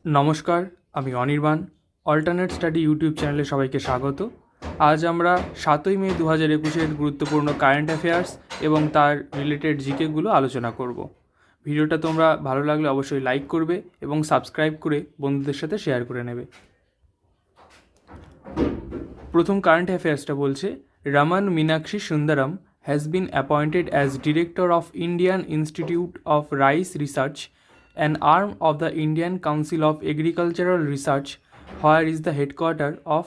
নমস্কার, আমি Anirban. Alternate study YouTube চ্যানেলে সবাইকে স্বাগত। আজ আমরা 7ই মে 2021-এর গুরুত্বপূর্ণ কারেন্ট অ্যাফেয়ার্স এবং তার রিলেটেড জিকেগুলো আলোচনা করব। ভিডিওটা তোমরা ভালো লাগলে অবশ্যই লাইক করবে এবং সাবস্ক্রাইব করে বন্ধুদের সাথে শেয়ার করে নেবে। প্রথম কারেন্ট অ্যাফেয়ার্সটা বলছে, Raman Meenakshi Sundaram has been appointed as Director of Indian Institute of Rice Research, an arm of the Indian Council of Agricultural Research, where is the headquarter of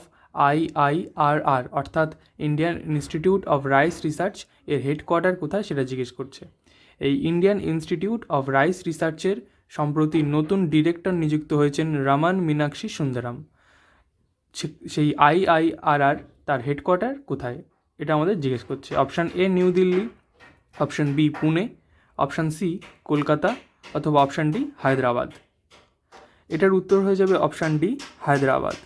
IIRR অর্থাৎ Indian institute of rice research এর headquarter কোথায় সেটা জিজ্ঞেস করছে। এই Indian institute of rice রিসার্চের সম্প্রতি নতুন ডিরেক্টর নিযুক্ত হয়েছেন রমন মীনাক্ষী সুন্দরম। সেই IIRR তার হেডকোয়ার্টার কোথায় এটা আমাদের জিজ্ঞেস করছে। Option A New Delhi, option B Pune, option C Kolkata অথবা অপশান ডি হায়দ্রাবাদ। এটার উত্তর হয়ে যাবে অপশান ডি হায়দ্রাবাদ।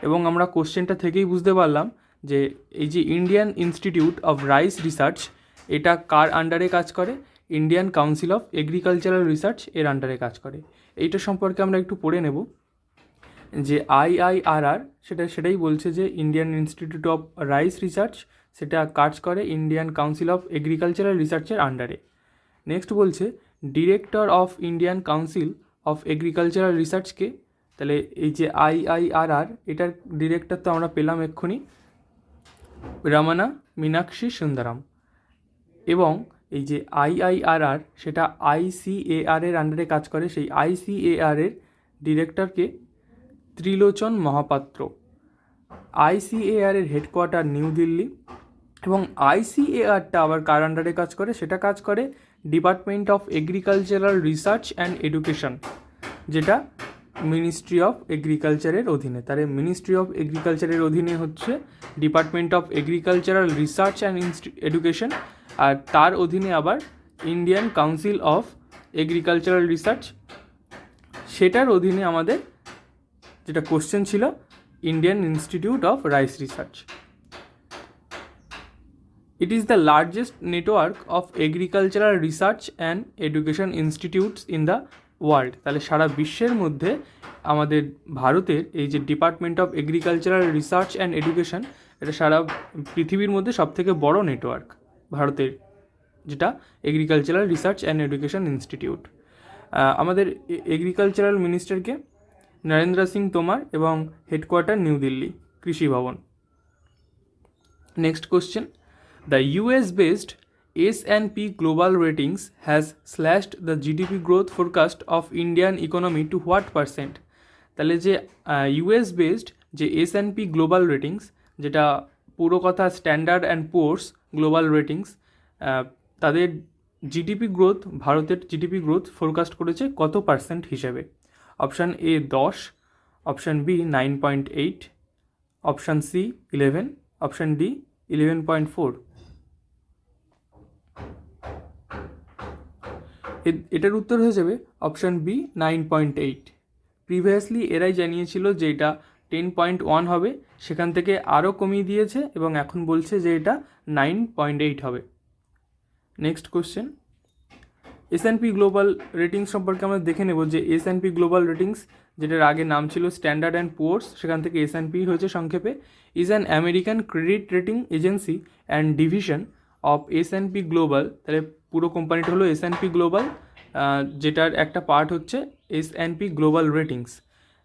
এবং আমরা কোশ্চেনটা থেকেই বুঝতে পারলাম যে এই যে Indian institute of rice research এটা কার আন্ডারে কাজ করে? Indian council of agricultural research এর আন্ডারে কাজ করে। এইটা সম্পর্কে আমরা একটু পড়ে নেব যে IIRR সেটাই বলছে যে Indian institute of rice research সেটা কাজ করে ইন্ডিয়ান কাউন্সিল অফ এগ্রিকালচারাল রিসার্চের আন্ডারে। নেক্সট বলছে director of Indian council of agricultural রিসার্চকে, তাহলে এই যে IIRR এটার ডিরেক্টর তো আমরা পেলাম এক্ষুনি, রমনা মীনাক্ষী সুন্দরম। এবং এই যে IIRR সেটা ICAR এর আন্ডারে কাজ করে, সেই ICAR এর ডিরেক্টরকে ত্রিলোচন মহাপাত্র। ICAR এর হেডকোয়ার্টার নিউ দিল্লি। এবং ICARটা আবার কার আন্ডারে কাজ করে? সেটা কাজ করে department of agricultural research and education, যেটা মিনিস্ট্রি অফ এগ্রিকালচারের অধীনে। তাহলে মিনিস্ট্রি অফ এগ্রিকালচারের অধীনে হচ্ছে department of agricultural research and education, আর তার অধীনে আবার Indian council of agricultural research, সেটার অধীনে আমাদের যেটা কোশ্চেন ছিল Indian institute of rice research. It is the largest network of agricultural research and education institutes in the world. তাহলে সারা বিশ্বের মধ্যে আমাদের ভারতের এই যে department of agricultural research and education, এটা সারা পৃথিবীর মধ্যে সবথেকে বড় নেটওয়ার্ক ভারতের, যেটা agricultural research and education institute. আমাদের এগ্রিকালচারাল মিনিস্টারকে নরেন্দ্র সিং তোমার এবং হেডকোয়ার্টার নিউ দিল্লি, কৃষি ভবন। Next question, the US-based S&P Global Ratings has slashed the GDP growth forecast of Indian economy to what percent? তাহলে যে US-based যে S&P Global Ratings, যেটা পুরো কথা Standard and Poor's Global Ratings, তাদের জিডিপি গ্রোথ, ভারতের জিডিপি গ্রোথ ফোরকাস্ট করেছে কত পার্সেন্ট হিসেবে? Option A 10, option B 9.8, option C 11, option D 11.4। এটার উত্তর হয়ে যাবে অপশান বি 9.8। প্রিভিয়াসলি এরাই জানিয়েছিল যে এটা 10.1 হবে, সেখান থেকে আরও কমিয়ে দিয়েছে এবং এখন বলছে যে এটা 9.8 হবে। Next question, S&P global ratings সম্পর্কে আমরা দেখে নেব যে S&P গ্লোবাল রেটিংস, যেটার আগে নাম ছিল স্ট্যান্ডার্ড অ্যান্ড পোর্স, সেখান থেকে S&P হয়েছে সংক্ষেপে, is an American credit rating agency and division of S&P global. তাহলে পুরো কোম্পানিটা হলো S&P গ্লোবাল, যেটার একটা পার্ট হচ্ছে S&P global ratings,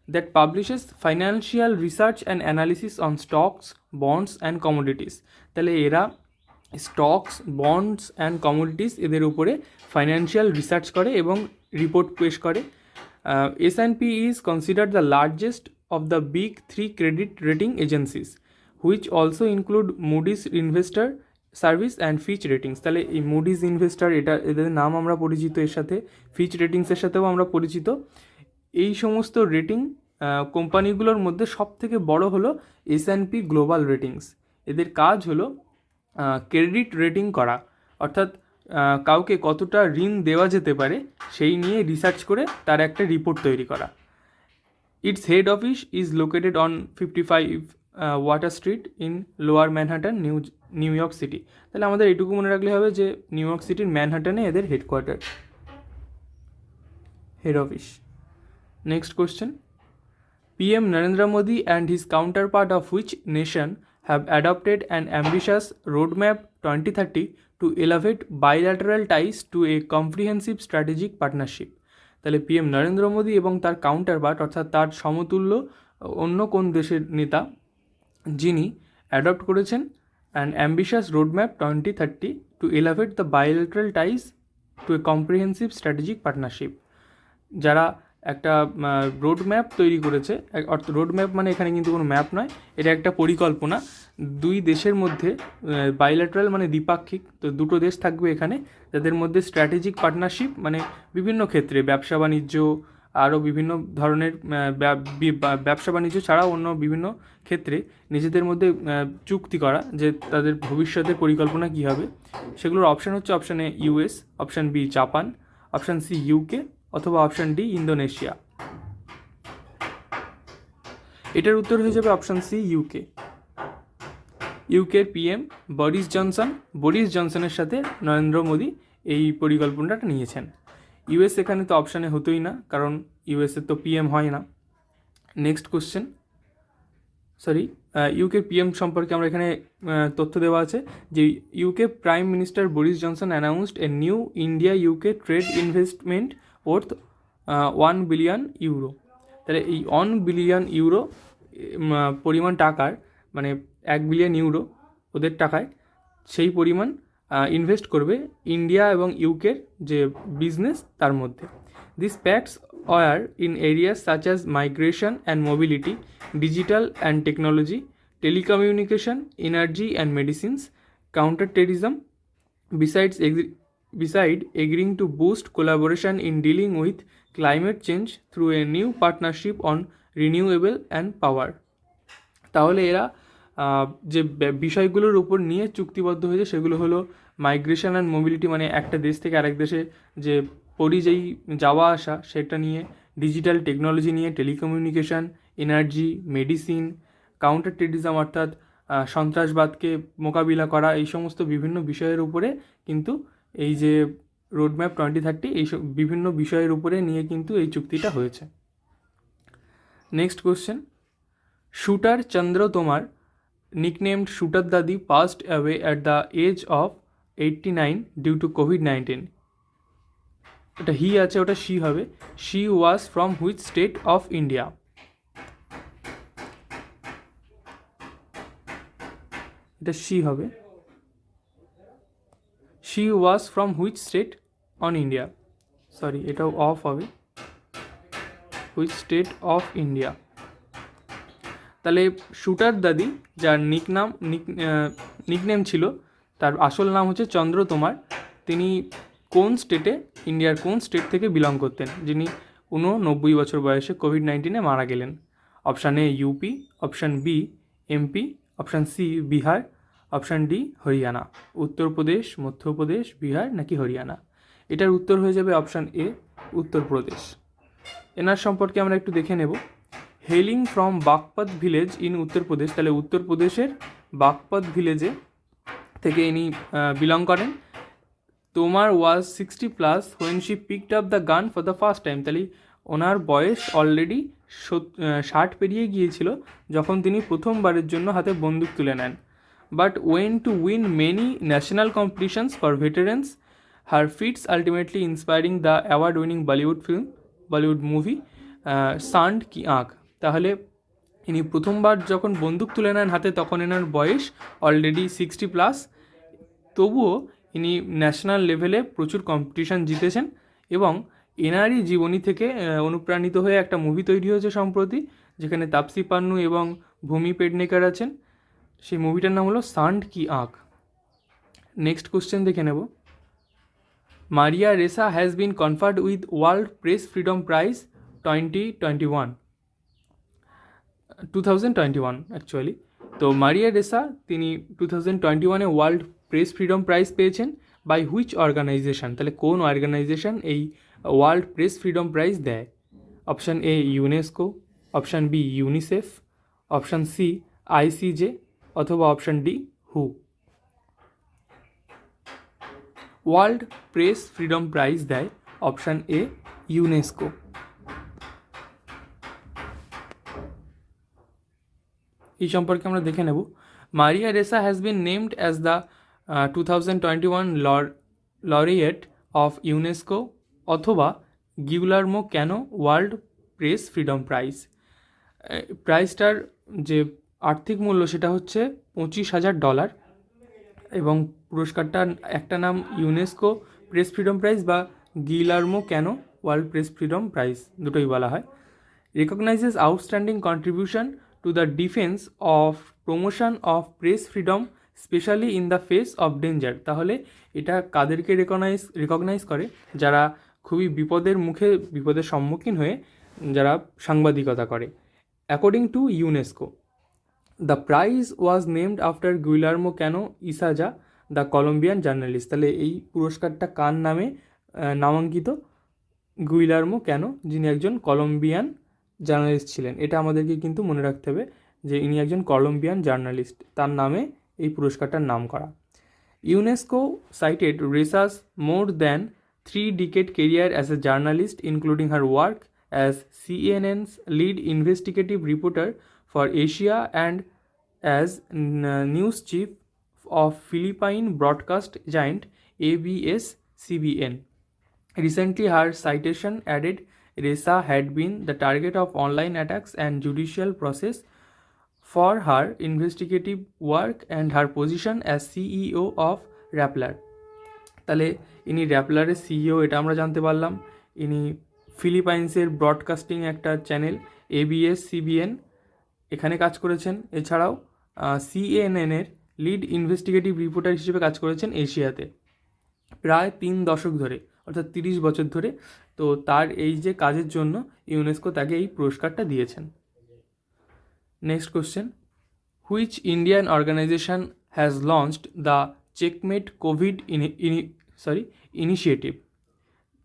that publishes financial research and analysis on stocks, bonds and commodities. তাহলে এরা স্টকস, বন্ডস অ্যান্ড কমোডিটিস এদের উপরে ফাইন্যান্সিয়াল রিসার্চ করে এবং রিপোর্ট পেশ করে। S&P is considered the largest of the big three credit rating agencies, which also include Moody's Investor Service and Fitch Ratings। তাহলে এই Moody's Investor, এটা এদের নাম আমরা পরিচিত, এর সাথে Fitch Ratingsের সাথেও আমরা পরিচিত। এই সমস্ত রেটিং কোম্পানিগুলোর মধ্যে সবথেকে বড় হলো S&P গ্লোবাল রেটিংস। এদের কাজ হলো ক্রেডিট রেটিং করা, অর্থাৎ কাউকে কতটা ঋণ দেওয়া যেতে পারে সেই নিয়ে রিসার্চ করে তার একটা রিপোর্ট তৈরি করা। It's head office is located on 55 water street in lower Manhattan, new York city. তাহলে আমাদের এটুকু মনে রাখলে হবে যে নিউ ইয়র্ক সিটির ম্যানহাটনে এদের headquarter, head office. Next question. PM Narendra Modi and his counterpart of which nation have adopted an ambitious roadmap 2030 to elevate bilateral ties to a comprehensive strategic partnership? তাহলে PM নরেন্দ্র মোদী এবং তার counterpart অর্থাৎ তার সমতুল্য অন্য কোন দেশের নেতা যিনি অ্যাডপ্ট করেছেন an ambitious roadmap 2030 to elevate the bilateral ties to a comprehensive strategic partnership, যারা একটা রোডম্যাপ তৈরি করেছে। রোডম্যাপ মানে এখানে কিন্তু কোনো ম্যাপ নয়, এটা একটা পরিকল্পনা দুই দেশের মধ্যে, বাইল্যাটারাল মানে দ্বিপাক্ষিক, তো দুটো দেশ থাকবে এখানে, যাদের মধ্যে স্ট্র্যাটেজিক পার্টনারশিপ মানে বিভিন্ন ক্ষেত্রে ব্যবসা বাণিজ্য, আরও বিভিন্ন ধরনের ব্যবসা বাণিজ্য ছাড়াও অন্য বিভিন্ন ক্ষেত্রে নিজেদের মধ্যে চুক্তি করা, যে তাদের ভবিষ্যতের পরিকল্পনা কী হবে। সেগুলোর অপশান হচ্ছে option A US, option B Japan, option C UK অথবা অপশান ডি ইন্দোনেশিয়া। এটার উত্তর হয়ে যাবে অপশান সি ইউকে। ইউকের পিএম বরিস জনসনের সাথে নরেন্দ্র মোদী এই পরিকল্পনাটা নিয়েছেন। ইউএস এখানে তো অপশানে হতোই না, কারণ ইউএসের তো পিএম হয় না। নেক্সট কোশ্চেন, ইউকে পিএম সম্পর্কে আমরা এখানে তথ্য দেওয়া আছে যে UK prime minister Boris Johnson announced a new India UK trade investment worth 1 billion euro. তাহলে এই 1 বিলিয়ন ইউরো পরিমাণ টাকার, মানে 1 বিলিয়ন ইউরো ওদের টাকায় সেই পরিমাণ ইনভেস্ট করবে ইন্ডিয়া এবং ইউকের যে বিজনেস তার মধ্যে। This pacts were in areas such as migration and mobility, digital and technology, telecommunication, energy and medicines, counter-terrorism, beside agreeing to boost collaboration in dealing with climate change through a new partnership on renewable and power. তাহলে এরা যে বিষয়গুলোর উপর নিয়ে চুক্তিবদ্ধ হয়েছে সেগুলো হলো মাইগ্রেশন অ্যান্ড মোবিলিটি, মানে একটা দেশ থেকে আরেক দেশে যে পরিযায়ী যাওয়া আসা সেটা নিয়ে, ডিজিটাল টেকনোলজি নিয়ে, telecommunication, energy, medicine, counter terrorism অর্থাৎ সন্ত্রাসবাদকে মোকাবিলা করা, এই সমস্ত বিভিন্ন বিষয়ের উপরে কিন্তু এই যে রোডম্যাপ 2030 এইসব বিভিন্ন বিষয়ের উপরে নিয়ে কিন্তু এই চুক্তিটা হয়েছে। নেক্সট কোশ্চেন, শুটার চন্দ্র তোমার nicknamed Shooter Dadi passed away at the age of 89 due to COVID-19. এটা হি আছে, ওটা শি হবে। She was from which state of India? এটা শি হবে। She was from which state on India, এটাও of হবে, which state of India. তাহলে shooter দাদি, যার নিকনেম ছিল, তার আসল নাম হচ্ছে চন্দ্র তোমার। তিনি কোন স্টেটে, ইন্ডিয়ার কোন স্টেট থেকে বিলং করতেন, যিনি 89 বছর বয়সে কোভিড-19 মারা গেলেন? Option A UP, option B MP, option C Bihar, option D Haryana. Uttar Pradesh, Madhya Pradesh, Bihar নাকি হরিয়ানা? এটার উত্তর হয়ে যাবে অপশান এ উত্তরপ্রদেশ। এনার সম্পর্কে আমরা একটু দেখে নেব। Hailing from Baghpat village in Uttar Pradesh, তাহলে উত্তরপ্রদেশের বাগপত ভিলেজে থেকে ইনি বিলং করেন। তোমার was 60+ when she picked up the gun for the first time, তাহলে ওনার বয়স অলরেডি 60 পেরিয়ে গিয়েছিল যখন তিনি প্রথমবারের জন্য হাতে বন্দুক তুলে নেন। But went to win many national competitions for veterans, her feats ultimately inspiring the award winning Bollywood movie Saand Ki Aankh. তাহলে ইনি প্রথমবার যখন বন্দুক তুলে নেন হাতে তখন এনার বয়স অলরেডি 60+, তবুও ইনি ন্যাশনাল লেভেলে প্রচুর কম্পিটিশান জিতেছেন এবং এনারই জীবনী থেকে অনুপ্রাণিত হয়ে একটা মুভি তৈরি হয়েছে সম্প্রতি, যেখানে তাপসি পান্নু এবং ভূমি পেডনেকার আছেন। সেই মুভিটার নাম হলো সান্ড কি আঁখ। নেক্সট কোশ্চেন দেখে নেব। Maria Ressa has been conferred with world press freedom prize 2021 actually. তো মারিয়া রেসা তিনি 2021 ওয়ার্ল্ড প্রেস ফ্রিডম প্রাইজ পেয়েছেন বাই হুইচ অর্গানাইজেশন? তাহলে কোন অর্গানাইজেশন এই ওয়ার্ল্ড প্রেস ফ্রিডম প্রাইজ দেয়? Option A UNESCO, option B UNICEF, option C ICJ অথবা option D হু। World press freedom prize দেয় অপশান এ ইউনেস্কো। এই সম্পর্কে আমরা দেখে নেব। Maria Ressa has been named as the 2021 laureate of UNESCO অথবা Guillermo Cano world press freedom prize. প্রাইজটার যে আর্থিক মূল্য সেটা হচ্ছে $25,000 এবং পুরস্কারটার একটা নাম ইউনেস্কো প্রেস ফ্রিডম প্রাইজ বা Guillermo Cano world press freedom prize, দুটোই বলা হয়। Recognises outstanding contribution to the defence of promotion of press freedom specially in the face of danger. তাহলে এটা কাদেরকে রিকগনাইজ করে? যারা খুবই বিপদের সম্মুখীন হয়ে যারা সাংবাদিকতা করে। According to UNESCO, the prize was named after Guillermo Cano Isaza, the Colombian journalist. তাহলে এই পুরস্কারটা কার নামে নামাঙ্কিত? গুইলার্মো ক্যানো, যিনি একজন কলম্বিয়ান জার্নালিস্ট ছিলেন। এটা আমাদেরকে কিন্তু মনে রাখতে হবে যে ইনি একজন কলম্বিয়ান জার্নালিস্ট, তার নামে এই পুরস্কারটার নাম করা। UNESCO cited Resa's more than 3-decade career as a journalist, including her work as CNN's lead investigative reporter for Asia and as news chief of Philippine broadcast giant ABS-CBN. Recently, her citation added Resa had been the target of online attacks and judicial process for her investigative work and her position as CEO of Rappler. তাহলে ইনি র্যাপলারের CEO, এটা আমরা জানতে পারলাম। ইনি ফিলিপাইন্সের broadcasting একটা channel ABS-CBN এখানে কাজ করেছেন। এছাড়াও CNN-এর লিড ইনভেস্টিগেটিভ রিপোর্টার হিসেবে কাজ করেছেন এশিয়াতে প্রায় 3 দশক ধরে, অর্থাৎ 30 বছর ধরে। তো তার এই যে কাজের জন্য ইউনেস্কো তাকে এই পুরস্কারটা দিয়েছেন। Next question, which Indian organisation has launched the checkmate Covid initiative?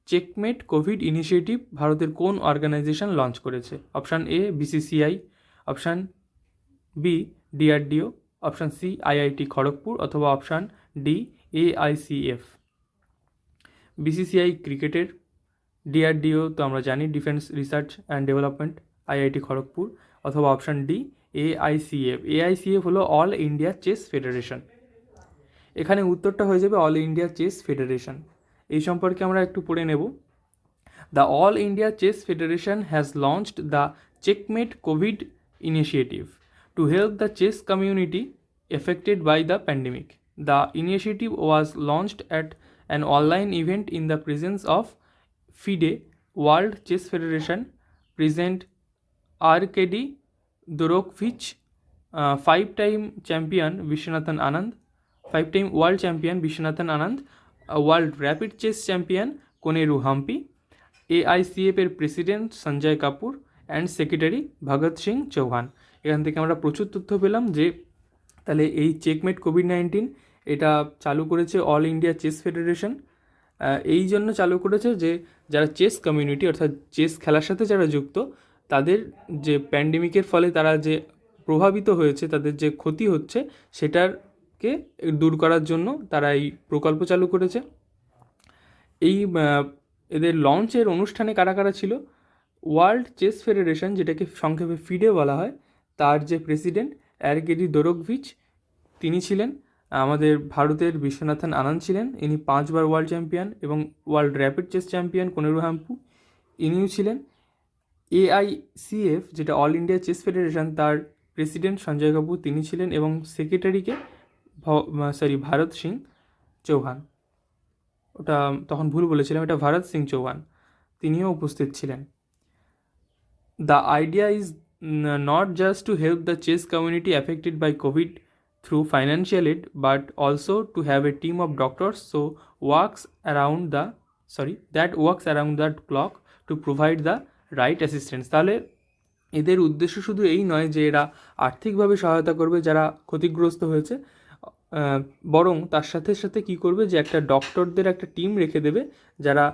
Checkmate Covid initiative ভারতের কোন অর্গানাইজেশন লঞ্চ করেছে? Option A BCCI, option B DRDO, option C IIT Kharagpur অথবা অপশান ডি AICF। BCCI ক্রিকেটের, DRDO তো আমরা জানি defence research and development, IIT Kharagpur অথবা option D AICF। AICF হলো অল ইন্ডিয়া চেস ফেডারেশন। এখানে উত্তরটা হয়ে যাবে অল ইন্ডিয়া চেস ফেডারেশন। এই সম্পর্কে আমরা একটু পড়ে নেব। The all India chess federation has launched the checkmate Covid initiative to help the chess community affected by the pandemic. The initiative was launched at an online event in the presence of FIDE world chess federation president Arkady Dvorkovich, 5-time champion Viswanathan Anand, 5-time world champion Viswanathan Anand, world rapid chess champion Koneru Humpy, AICF এর president Sanjay Kapoor and secretary Bhagat Singh Chauhan. এখান থেকে আমরা প্রচুর তথ্য পেলাম যে তাহলে এই চেকমেট কোভিড-19 এটা চালু করেছে অল ইন্ডিয়া চেস ফেডারেশন। এই জন্য চালু করেছে যে যারা চেস কমিউনিটি অর্থাৎ চেস খেলার সাথে যারা যুক্ত, তাদের যে প্যান্ডেমিকের ফলে তারা যে প্রভাবিত হয়েছে, তাদের যে ক্ষতি হচ্ছে সেটাকে দূর করার জন্য তারা এই প্রকল্প চালু করেছে। এই এদের লঞ্চের অনুষ্ঠানে কারা কারা ছিল? ওয়ার্ল্ড চেস ফেডারেশন, যেটাকে সংক্ষেপে FIDE বলা হয়, তার যে প্রেসিডেন্ট আরকেডি দোরোকভিচ তিনি ছিলেন। আমাদের ভারতের বিশ্বনাথন আনন্দ ছিলেন, ইনি 5 বার ওয়ার্ল্ড চ্যাম্পিয়ন, এবং ওয়ার্ল্ড র্যাপিড চেস চ্যাম্পিয়ন কোনেরু হাম্পু ইনিও ছিলেন। AICF যেটা অল ইন্ডিয়া চেস ফেডারেশন, তার প্রেসিডেন্ট সঞ্জয় কাপুর তিনি ছিলেন, এবং সেক্রেটারিকে ভারত সিং চৌহান, ওটা তখন ভুল বলেছিলাম, এটা ভারত সিং চৌহান, তিনিও উপস্থিত ছিলেন। The idea is not just to help the chess community affected by Covid through financial aid, but also to have a team of doctors that works around the clock to provide the right assistance. তাহলে এদের উদ্দেশ্য শুধু এই নয় যে এরা আর্থিকভাবে সহায়তা করবে যারা ক্ষতিগ্রস্ত হয়েছে, বরং তার সাথে সাথে কী করবে যে একটা ডক্টরদের একটা টিম রেখে দেবে যারা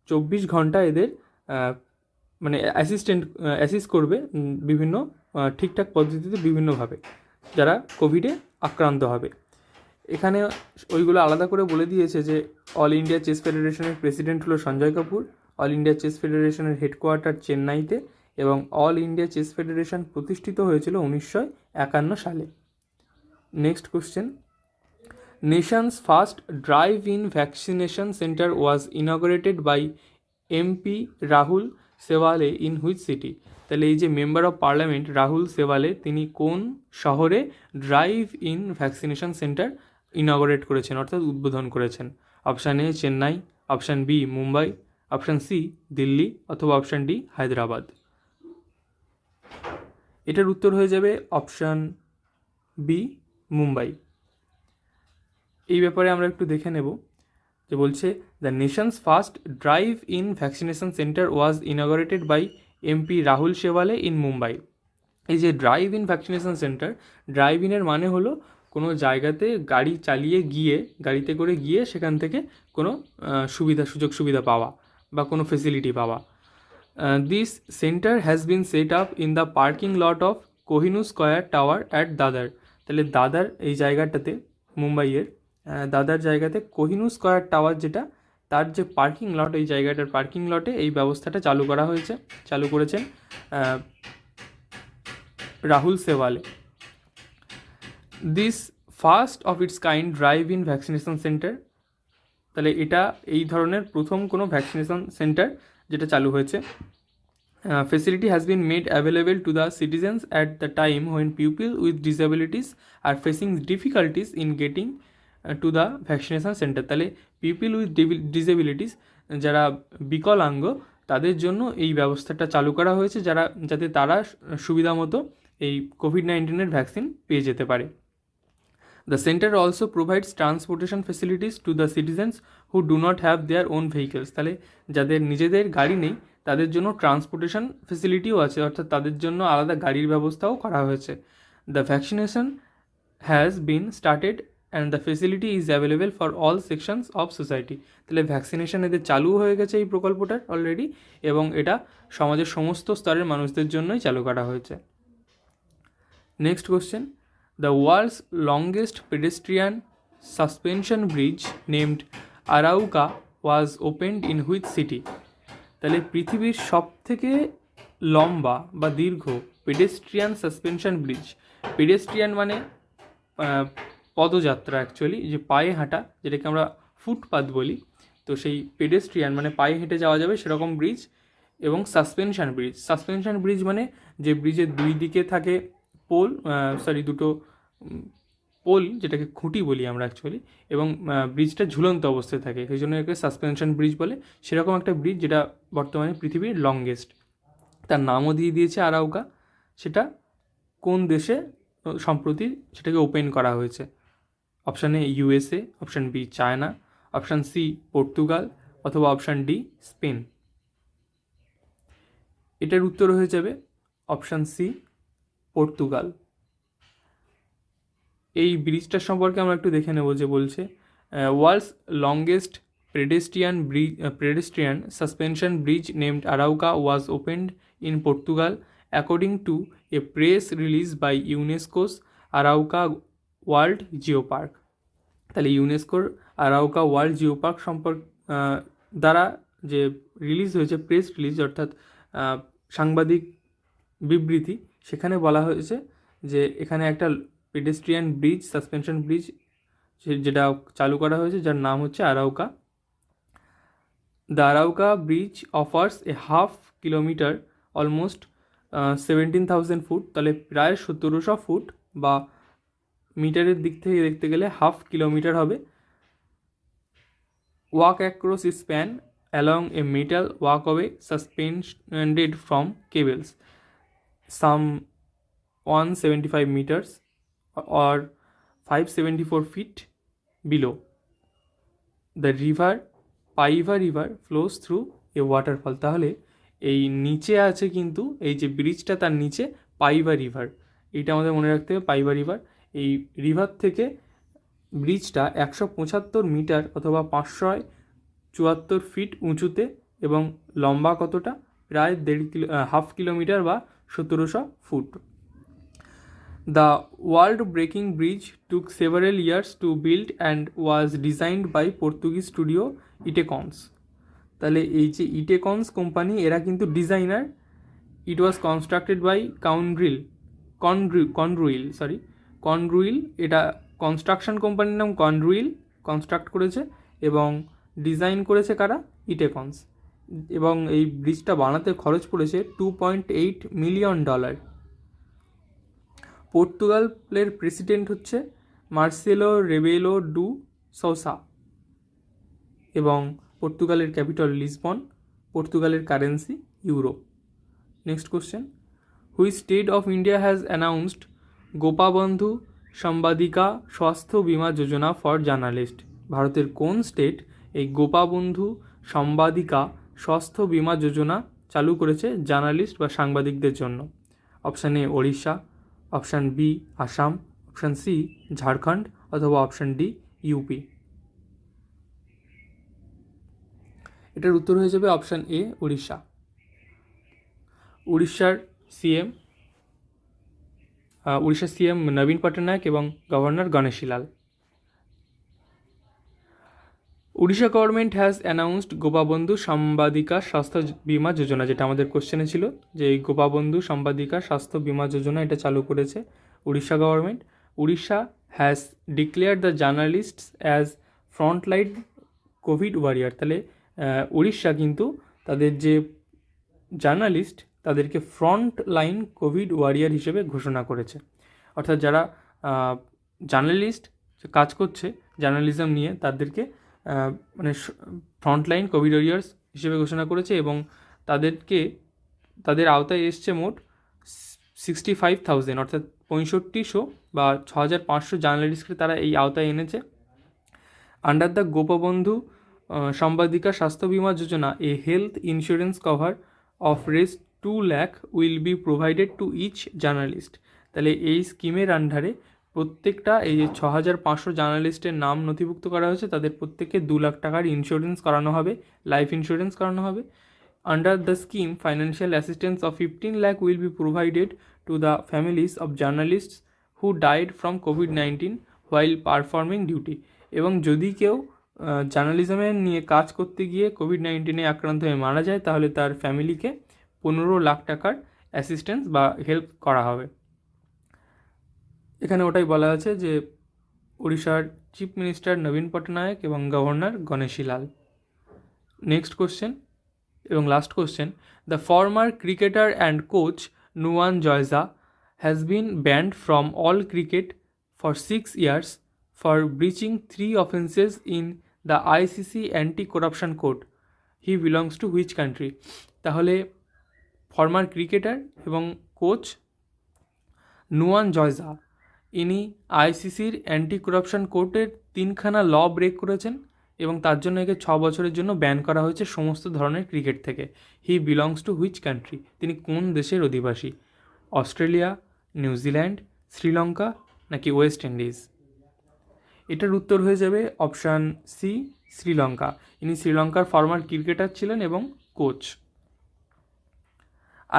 24 ঘন্টা এদের মানে অ্যাসিস্ট করবে বিভিন্ন ঠিকঠাক পদ্ধতিতে বিভিন্নভাবে যারা কোভিডে আক্রান্ত হবে। এখানে ওইগুলো আলাদা করে বলে দিয়েছে যে অল ইন্ডিয়া চেস ফেডারেশনের প্রেসিডেন্ট হলো Sanjay Kapoor, all India chess ফেডারেশনের হেডকোয়ার্টার চেন্নাইতে, এবং অল ইন্ডিয়া চেস ফেডারেশন প্রতিষ্ঠিত হয়েছিল 1951 সালে। Next question, nation's first drive in vaccination centre was inaugurated by MP Rahul Shewale in which city? তাহলে এই যে member of parliament Rahul Shewale তিনি কোন শহরে drive in vaccination centre inaugurate করেছেন অর্থাৎ উদ্বোধন করেছেন? Option A Chennai, option B Mumbai, option C Delhi, অথবা অপশান ডি হায়দ্রাবাদ। এটার উত্তর হয়ে যাবে অপশান বি মুম্বাই। এই ব্যাপারে আমরা একটু দেখে নেব যে বলছে the nation's first drive in vaccination centre was inaugurated by MP Rahul Shewale in Mumbai. এই যে drive in vaccination centre, drive ইনের মানে হলো কোনো জায়গাতে গাড়ি চালিয়ে গিয়ে, গাড়িতে করে গিয়ে সেখান থেকে কোনো সুযোগ সুবিধা পাওয়া বা কোনো ফেসিলিটি পাওয়া। This centre has been set up in the parking lot of Kohinoor square tower at দাদার। তাহলে দাদার এই জায়গাটাতে, মুম্বাইয়ের দাদার জায়গাতে কোহিনূর স্কোয়ার টাওয়ার যেটা, তার যে পার্কিং লট, এই জায়গাটার পার্কিং লটে এই ব্যবস্থাটা চালু করেছেন Rahul Shewale. This first of its kind drive in vaccination centre, তাহলে এটা এই ধরনের প্রথম কোনো ভ্যাকসিনেশন সেন্টার যেটা চালু হয়েছে। Facility has been made available to the citizens at the time when people with disabilities are facing difficulties in getting to the vaccination centre. তাহলে পিপল উইথ ডিসেবিলিটিস, যারা বিকলাঙ্গ, তাদের জন্য এই ব্যবস্থাটা চালু করা হয়েছে, যাতে তারা সুবিধা মতো এই কোভিড-19 ভ্যাকসিন পেয়ে যেতে পারে। The center also provides transportation facilities to the citizens who do not have their own vehicles. তাহলে যাদের নিজেদের গাড়ি নেই তাদের জন্য ট্রান্সপোর্টেশন ফেসিলিটিও আছে, অর্থাৎ তাদের জন্য আলাদা গাড়ির ব্যবস্থাও করা হয়েছে। The vaccination has been started and the facility is available for all sections of society. তাহলে ভ্যাকসিনেশন এদের চালু হয়ে গেছে এই প্রকল্পটার অলরেডি, এবং এটা সমাজের সমস্ত স্তরের মানুষদের জন্যই চালু করা হয়েছে। Next question, the world's longest pedestrian suspension bridge named Arauca was opened in which city? তাহলে পৃথিবীর সবথেকে লম্বা বা দীর্ঘ পেডেস্ট্রিয়ান সাসপেনশন ব্রিজ, পেডেস্ট্রিয়ান মানে পদযাত্রা, অ্যাকচুয়ালি যে পায়ে হাঁটা, যেটাকে আমরা ফুটপাথ বলি, তো সেই পেডেস্ট্রিয়ান মানে পায়ে হেঁটে যাওয়া যাবে সেরকম ব্রিজ, এবং সাসপেনশন ব্রিজ মানে যে ব্রিজের দুই দিকে থাকে দুটো পোল, যেটাকে খুঁটি বলি আমরা অ্যাকচুয়ালি, এবং ব্রিজটা ঝুলন্ত অবস্থায় থাকে, সেই জন্য একে সাসপেনশন ব্রিজ বলে। সেরকম একটা ব্রিজ যেটা বর্তমানে পৃথিবীর লংগেস্ট, তার নামও দিয়ে দিয়েছে আরাউকা। সেটা কোন দেশে সম্প্রতি সেটাকে ওপেন করা হয়েছে? Option A USA, option B China, option C Portugal, অথবা অপশান ডি স্পেন। এটার উত্তর হয়ে যাবে অপশান সি পর্তুগাল। এই ব্রিজটার সম্পর্কে আমরা একটু দেখে নেব, যে বলছে world's longest pedestrian suspension bridge named Arauca was opened in Portugal according to a press release by UNESCO's Arauca World Geopark. তাহলে ইউনেস্কোর আরাউকা ওয়ার্ল্ড জিওপার্ক দ্বারা যে রিলিজ হয়েছে, প্রেস রিলিজ অর্থাৎ সাংবাদিক বিবৃতি, সেখানে বলা হয়েছে যে এখানে একটা পেডেস্ট্রিয়ান ব্রিজ, সাসপেনশন ব্রিজ যেটা চালু করা হয়েছে, যার নাম হচ্ছে Arouca. The Arouca bridge offers a half kilometre almost 17,000 foot, তাহলে প্রায় 1700 ফুট, বা মিটারের দিক থেকে দেখতে গেলে হাফ কিলোমিটার হবে। Walk across a span along a metal walkway suspended from cables some 175 meters or 574 feet below. The river Paiva river flows through a waterfall. তাহলে এই নিচে আছে কিন্তু এই যে ব্রিজটা, তার নিচে পাইভা রিভার, এইটা আমাদের মনে রাখতে হবে, পাইভা রিভার। এই রিভার থেকে ব্রিজটা 175 মিটার অথবা 574 ফিট উঁচুতে, এবং লম্বা কতটা? প্রায় হাফ কিলোমিটার বা 1700 foot. The world-breaking bridge took several years to build and was designed by Portuguese studio Itecons. তাহলে এই যে ইটেকনস কোম্পানি, এরা কিন্তু designer, it was constructed by Conduril. এটা কনস্ট্রাকশন কোম্পানির নাম কনড্রুইল কনস্ট্রাক্ট করেছে, এবং ডিজাইন করেছে কারা? ইটেকনস। এবং এই ব্রিজটা বানাতে খরচ পড়েছে $2.8 মিলিয়ন। পর্তুগালের প্রেসিডেন্ট হচ্ছে মার্সেলো রেবেলো ডু সৌসা, এবং পর্তুগালের ক্যাপিটাল লিসবন। পর্তুগালের currency euro. Next question, which state of India has announced Gopabandhu Sambadika Swasthya Bima Yojana for journalist? ভারতের কোন স্টেট এই গোপাবন্ধু সম্বাদিকা স্বাস্থ্য বিমা যোজনা চালু করেছে জার্নালিস্ট বা সাংবাদিকদের জন্য? Option A Odisha, option B Assam, option C Jharkhand, অথবা অপশান ডি ইউপি। এটার উত্তর হয়ে যাবে অপশান এ উড়িষ্যা। উড়িষ্যার সিএম নবীন পটনায়ক এবং governor Ganeshi Lal. Orissa government has announced Gopabandhu Sambadika Swasthya Bima যোজনা, যেটা আমাদের কোশ্চেনে ছিল যে এই গোপাবন্ধু সম্বাদিকা স্বাস্থ্য বিমা যোজনা এটা চালু করেছে Orissa government. Orissa has declare the journalists as frontline Covid warrior. তাহলে উড়িষ্যা কিন্তু তাদের যে জার্নালিস্ট তাদেরকে ফ্রন্ট লাইন কোভিড ওয়ারিয়ার হিসেবে ঘোষণা করেছে। অর্থাৎ যারা জার্নালিস্ট কাজ করছে জার্নালিজম নিয়ে তাদেরকে মানে ফ্রন্টলাইন কোভিড ওয়ারিয়ার্স হিসেবে ঘোষণা করেছে, এবং তাদের আওতায় এসছে মোট 65,000 অর্থাৎ 6500 বা 6500 জার্নালিস্টকে তারা এই আওতায় এনেছে। Under the Gopabandhu Sambadika Swasthya Bima Yojana a health insurance cover of রেস 2 lakh will be provided to each journalist. তাহলে এই স্কিমের আন্ডারে প্রত্যেকটা এই যে 6500 জার্নালিস্টের নাম নথিভুক্ত করা হয়েছে তাদের প্রত্যেককে 2 লাখ টাকার ইন্স্যুরেন্স করানো হবে, লাইফ ইন্স্যুরেন্স করানো হবে। Under the scheme financial assistance of 15 lakh will be provided to the families of journalists who died from COVID-19 while performing duty. এবং যদি কেউ জার্নালিজমের নিয়ে কাজ করতে গিয়ে কোভিড-19 আক্রান্ত হয়ে মারা যায় তাহলে তার ফ্যামিলিকে 15 লাখ টাকার অ্যাসিস্ট্যান্স বা হেল্প করা হবে। এখানে ওটাই বলা আছে যে উড়িষ্যার চিফ মিনিস্টার নবীন পটনায়ক এবং গভর্নর গণেশীলাল। নেক্সট কোশ্চেন এবং last question, the former cricketer and coach Nuwan Zoysa has been banned from all cricket for 6 years for breaching 3 offences in the ICC anti corruption code. He belongs to which country? তাহলে former cricketer এবং coach Nuwan Zoysa ইনি আইসিসির anti corruption কোর্টের 3খানা ল break করেছেন এবং তার জন্য একে 6 বছরের জন্য ব্যান করা হয়েছে সমস্ত ধরনের ক্রিকেট থেকে। হি বিলংস টু হুইচ কান্ট্রি? তিনি কোন দেশের অধিবাসী? অস্ট্রেলিয়া, নিউজিল্যান্ড, শ্রীলঙ্কা নাকি ওয়েস্ট ইন্ডিজ? এটার উত্তর হয়ে যাবে অপশান সি শ্রীলঙ্কা। ইনি শ্রীলঙ্কার ফর্মার ক্রিকেটার ছিলেন এবং কোচ।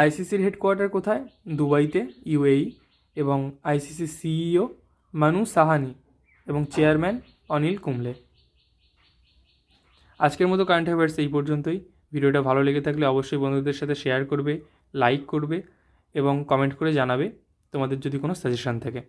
আইসিসির হেডকোয়ার্টার কোথায়? দুবাইতে, ইউএই। এবং আইসিসি সিইও মানু সাহানি এবং চেয়ারম্যান অনিল কুম্বলে। আজকের মতো কারেন্ট অ্যাফেয়ার্স এই পর্যন্তই। ভিডিওটা ভালো লেগে থাকলে অবশ্যই বন্ধুদের সাথে শেয়ার করবে, লাইক করবে এবং কমেন্ট করে জানাবে তোমাদের যদি কোনো সাজেশন থাকে।